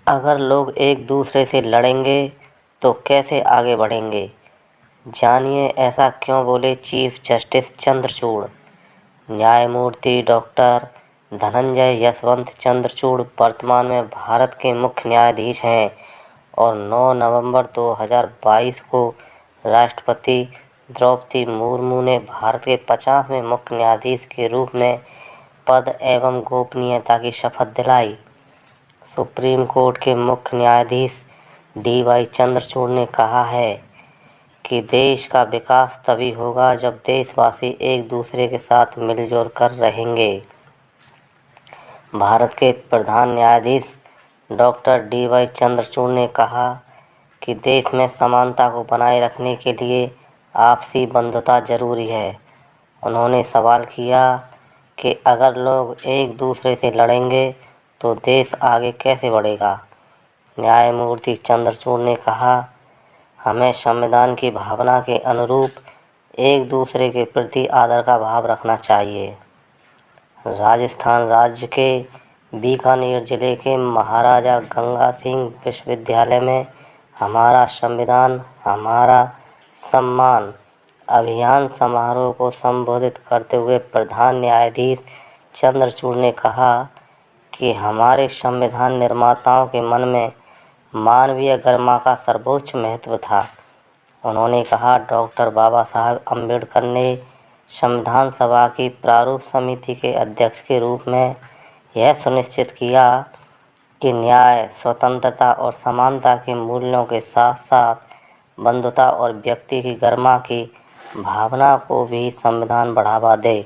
अगर लोग एक दूसरे से लड़ेंगे तो कैसे आगे बढ़ेंगे। जानिए ऐसा क्यों बोले चीफ जस्टिस चंद्रचूड़। न्यायमूर्ति डॉक्टर धनंजय यशवंत चंद्रचूड़ वर्तमान में भारत के मुख्य न्यायाधीश हैं और 9 नवंबर 2022 को राष्ट्रपति द्रौपदी मुर्मू ने भारत के 50वें मुख्य न्यायाधीश के रूप में पद एवं गोपनीयता की शपथ दिलाई। सुप्रीम कोर्ट के मुख्य न्यायाधीश DY चंद्रचूड़ ने कहा है कि देश का विकास तभी होगा जब देशवासी एक दूसरे के साथ मिलजुल कर रहेंगे। भारत के प्रधान न्यायाधीश डॉक्टर DY चंद्रचूड़ ने कहा कि देश में समानता को बनाए रखने के लिए आपसी बंधुता जरूरी है। उन्होंने सवाल किया कि अगर लोग एक दूसरे से लड़ेंगे तो देश आगे कैसे बढ़ेगा। न्यायमूर्ति चंद्रचूड़ ने कहा, हमें संविधान की भावना के अनुरूप एक दूसरे के प्रति आदर का भाव रखना चाहिए। राजस्थान राज्य के बीकानेर जिले के महाराजा गंगा सिंह विश्वविद्यालय में हमारा संविधान हमारा सम्मान अभियान समारोह को संबोधित करते हुए प्रधान न्यायाधीश चंद्रचूड़ ने कहा कि हमारे संविधान निर्माताओं के मन में मानवीय गरिमा का सर्वोच्च महत्व था। उन्होंने कहा, डॉक्टर बाबा साहब अम्बेडकर ने संविधान सभा की प्रारूप समिति के अध्यक्ष के रूप में यह सुनिश्चित किया कि न्याय, स्वतंत्रता और समानता के मूल्यों के साथ साथ बंधुता और व्यक्ति की गरिमा की भावना को भी संविधान बढ़ावा दे।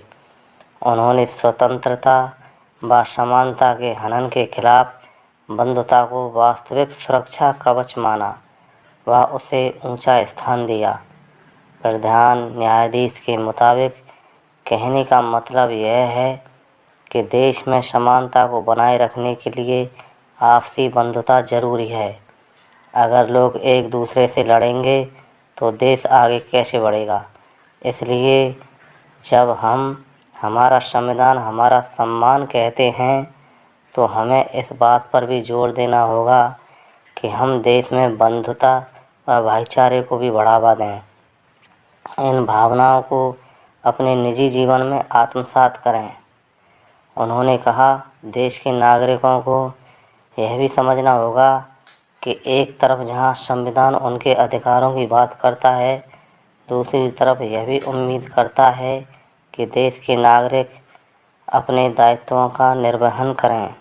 उन्होंने स्वतंत्रता व समानता के हनन के खिलाफ बंधुता को वास्तविक सुरक्षा कवच माना व उसे ऊंचा स्थान दिया। प्रधान न्यायाधीश के मुताबिक कहने का मतलब यह है कि देश में समानता को बनाए रखने के लिए आपसी बंधुता जरूरी है। अगर लोग एक दूसरे से लड़ेंगे तो देश आगे कैसे बढ़ेगा। इसलिए जब हम हमारा संविधान हमारा सम्मान कहते हैं तो हमें इस बात पर भी जोर देना होगा कि हम देश में बंधुता व भाईचारे को भी बढ़ावा दें। इन भावनाओं को अपने निजी जीवन में आत्मसात करें। उन्होंने कहा, देश के नागरिकों को यह भी समझना होगा कि एक तरफ जहां संविधान उनके अधिकारों की बात करता है, दूसरी तरफ यह भी उम्मीद करता है कि देश के नागरिक अपने दायित्वों का निर्वहन करें।